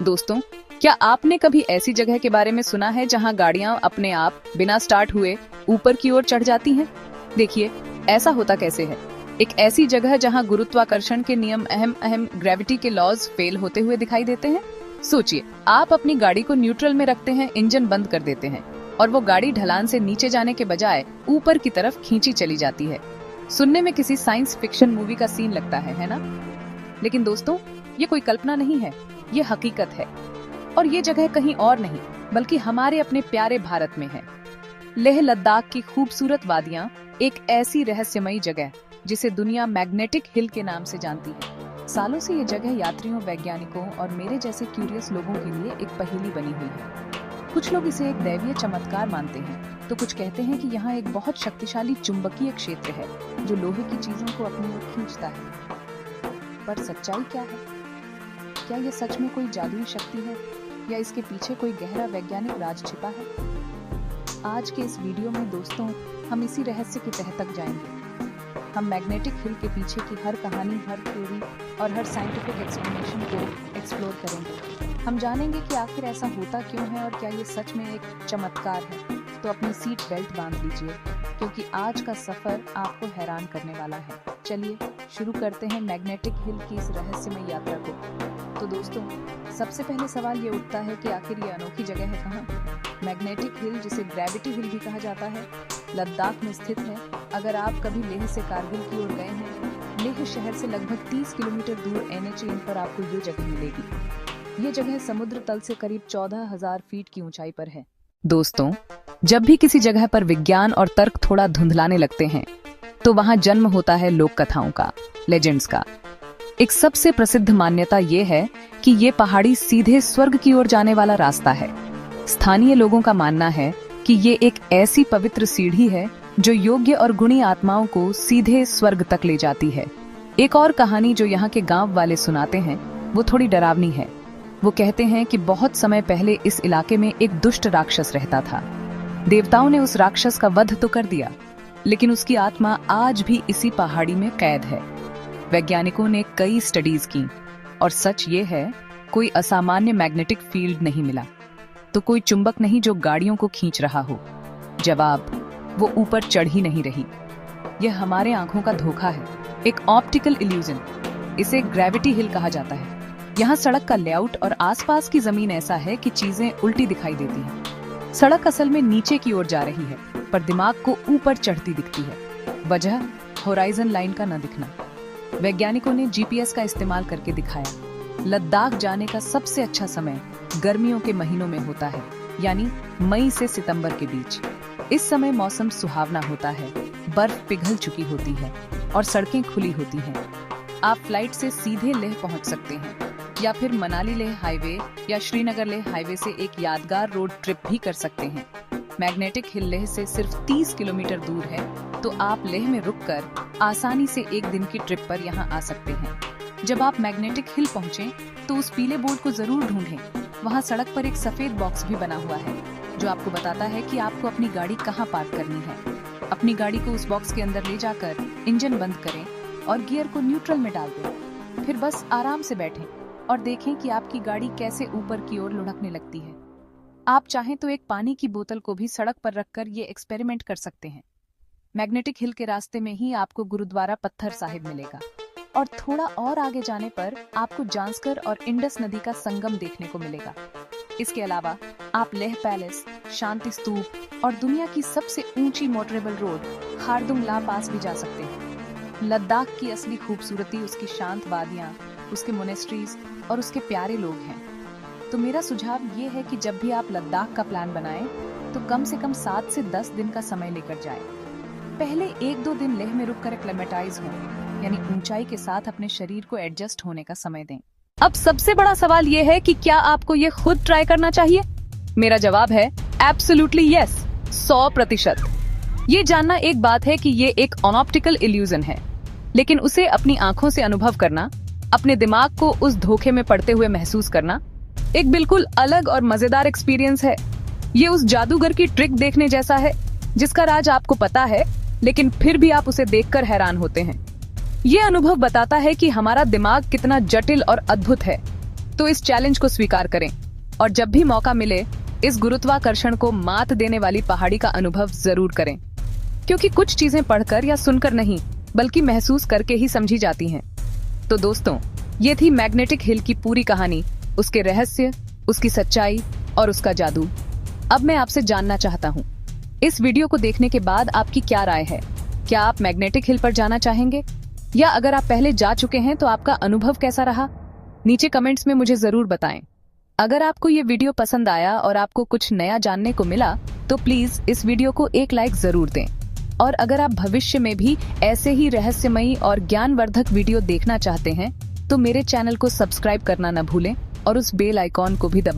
दोस्तों, क्या आपने कभी ऐसी जगह के बारे में सुना है जहां गाड़ियां अपने आप बिना स्टार्ट हुए ऊपर की ओर चढ़ जाती हैं? देखिए, ऐसा होता कैसे है। एक ऐसी जगह जहां गुरुत्वाकर्षण के नियम अहम ग्रेविटी के लॉज फेल होते हुए दिखाई देते हैं। सोचिए, आप अपनी गाड़ी को न्यूट्रल में रखते हैं, इंजन बंद कर देते हैं और वो गाड़ी ढलान से नीचे जाने के बजाय ऊपर की तरफ खींची चली जाती है। सुनने में किसी साइंस फिक्शन मूवी का सीन लगता है ना? लेकिन दोस्तों, ये कोई कल्पना नहीं है, ये हकीकत है। और ये जगह कहीं और नहीं बल्कि हमारे अपने प्यारे भारत में है। लेह लद्दाख की खूबसूरत वादियां एक ऐसी रहस्यमयी जगह जिसे दुनिया मैग्नेटिक हिल के नाम से जानती है। सालों से ये जगह यात्रियों, वैज्ञानिकों और मेरे जैसे क्यूरियस लोगों के लिए एक पहेली बनी हुई है। कुछ लोग इसे एक दैवीय चमत्कार मानते हैं, तो कुछ कहते हैं कि यहाँ एक बहुत शक्तिशाली चुंबकीय क्षेत्र है जो लोहे की चीजों को अपनी ओर खींचता है। पर सच्चाई क्या है? क्या ये सच में कोई जादुई शक्ति है या इसके पीछे कोई गहरा वैज्ञानिक राज छिपा है? आज के इस वीडियो में दोस्तों, हम इसी रहस्य की तह तक जाएंगे। हम मैग्नेटिक हिल के पीछे की हर कहानी, हर थ्योरी और हर साइंटिफिक एक्सप्लेनेशन को एक्सप्लोर करेंगे। हम जानेंगे कि आखिर ऐसा होता क्यों है और क्या ये सच में एक चमत्कार है। तो अपनी सीट बेल्ट बांध लीजिए, क्योंकि आज का सफर आपको हैरान करने वाला है। चलिए शुरू करते हैं मैग्नेटिक हिल की इस रहस्यमय यात्रा को। तो दोस्तों, सबसे पहले सवाल ये उठता है कि आखिर ये अनोखी जगह है कहाँ? मैग्नेटिक हिल, जिसे ग्रेविटी हिल भी कहा जाता है, लद्दाख में स्थित है। अगर आप कभी लेह से कारगिल की ओर गए हैं, लेह शहर से लगभग 30 किलोमीटर दूर NH इन पर आपको ये जगह मिलेगी। ये जगह समुद्र तल से करीब 14,000 फीट की ऊंचाई पर है। दोस्तों, जब भी किसी जगह पर विज्ञान और तर्क थोड़ा धुंधलाने लगते हैं, तो वहां जन्म होता है लोक कथाओं का, लेजेंड्स का। एक सबसे प्रसिद्ध मान्यता ये है कि ये पहाड़ी सीधे स्वर्ग की ओर जाने वाला रास्ता है। स्थानीय लोगों का मानना है कि ये एक ऐसी पवित्र सीढ़ी है जो योग्य और गुणी आत्माओं को सीधे स्वर्ग तक ले जाती है। एक और कहानी जो यहाँ के गांव वाले सुनाते हैं, वो थोड़ी डरावनी है। वो कहते हैं कि बहुत समय पहले इस इलाके में एक दुष्ट राक्षस रहता था। देवताओं ने उस राक्षस का वध तो कर दिया, लेकिन उसकी आत्मा आज भी इसी पहाड़ी में कैद है। वैज्ञानिकों ने कई स्टडीज की और सच ये है, कोई असामान्य मैग्नेटिक फील्ड नहीं मिला। तो कोई चुंबक नहीं जो गाड़ियों को खींच रहा हो। जवाब, वो ऊपर चढ़ ही नहीं रही। यह हमारे आंखों का धोखा है, एक ऑप्टिकल इल्यूजन। इसे ग्रेविटी हिल कहा जाता है। यहाँ सड़क का लेआउट और आसपास की जमीन ऐसा है कि चीजें उल्टी दिखाई देती हैं। सड़क असल में नीचे की ओर जा रही है, पर दिमाग को ऊपर चढ़ती दिखती है। वजह, होराइजन लाइन का न दिखना। वैज्ञानिकों ने GPS का इस्तेमाल करके दिखाया। लद्दाख जाने का सबसे अच्छा समय गर्मियों के महीनों में होता है, यानी मई से सितंबर के बीच। इस समय मौसम सुहावना होता है, बर्फ पिघल चुकी होती है और सड़कें खुली होती हैं। आप फ्लाइट से सीधे लेह पहुंच सकते हैं या फिर मनाली लेह हाईवे या श्रीनगर लेह हाईवे से एक यादगार रोड ट्रिप भी कर सकते हैं। मैग्नेटिक हिल लेह से सिर्फ 30 किलोमीटर दूर है, तो आप लेह में रुककर आसानी से एक दिन की ट्रिप पर यहाँ आ सकते हैं। जब आप मैग्नेटिक हिल पहुँचे तो उस पीले बोर्ड को जरूर ढूंढें। वहाँ सड़क पर एक सफेद बॉक्स भी बना हुआ है जो आपको बताता है कि आपको अपनी गाड़ी कहाँ पार्क करनी है। अपनी गाड़ी को उस बॉक्स के अंदर ले जाकर इंजन बंद करें और गियर को न्यूट्रल में डाल दें। फिर बस आराम से बैठें और देखें कि आपकी गाड़ी कैसे ऊपर की ओर लुढ़कने लगती है। आप चाहें तो एक पानी की बोतल को भी सड़क पर रखकर ये एक्सपेरिमेंट कर सकते हैं। मैग्नेटिक हिल के रास्ते में ही आपको गुरुद्वारा पत्थर साहिब मिलेगा और थोड़ा और आगे जाने पर आपको जांस्कर और इंडस नदी का संगम देखने को मिलेगा। इसके अलावा आप लेह पैलेस, शांति स्तूप और दुनिया की सबसे ऊंची मोटरेबल रोड खारदुंग ला पास भी जा सकते हैं। लद्दाख की असली खूबसूरती उसकी शांत वादियां, उसके मोनेस्ट्रीज और उसके प्यारे लोग हैं। तो मेरा सुझाव ये है कि जब भी आप लद्दाख का प्लान बनाएं, तो कम से कम 7 से 10 दिन का समय लेकर जाएं। पहले 1-2 दिन लेह में रुककर एक्लेमेटाइज हों, यानी ऊंचाई के साथ अपने शरीर को एडजस्ट होने का समय दें। अब सबसे बड़ा सवाल ये है कि क्या आपको ये खुद ट्राई करना चाहिए? मेरा जवाब है एब्सोल्युटली यस, 100%। ये जानना एक बात है कि ये एक ऑप्टिकल इल्यूजन है, लेकिन उसे अपनी आंखों से अनुभव करना, अपने दिमाग को उस धोखे में पड़ते हुए महसूस करना, एक बिल्कुल अलग और मजेदार एक्सपीरियंस है। ये उस जादूगर की ट्रिक देखने जैसा है जिसका राज आपको पता है, लेकिन फिर भी आप उसे देखकर हैरान होते हैं। ये अनुभव बताता है कि हमारा दिमाग कितना जटिल और अद्भुत है। तो इस चैलेंज को स्वीकार करें और जब भी मौका मिले इस गुरुत्वाकर्षण को मात देने वाली पहाड़ी का अनुभव जरूर करें, क्योंकि कुछ चीजें पढ़कर या सुनकर नहीं बल्कि महसूस करके ही समझी जाती हैं। तो दोस्तों, ये थी मैग्नेटिक हिल की पूरी कहानी, उसके रहस्य, उसकी सच्चाई और उसका जादू। अब मैं आपसे जानना चाहता हूँ, इस वीडियो को देखने के बाद आपकी क्या राय है? क्या आप मैग्नेटिक हिल पर जाना चाहेंगे, या अगर आप पहले जा चुके हैं तो आपका अनुभव कैसा रहा? नीचे कमेंट्स में मुझे जरूर बताएं। अगर आपको ये वीडियो पसंद आया और आपको कुछ नया जानने को मिला तो प्लीज इस वीडियो को एक लाइक जरूर दें। और अगर आप भविष्य में भी ऐसे ही रहस्यमयी और ज्ञानवर्धक वीडियो देखना चाहते हैं तो मेरे चैनल को सब्सक्राइब करना न भूलें और उस बेल आइकॉन को भी दबाएं।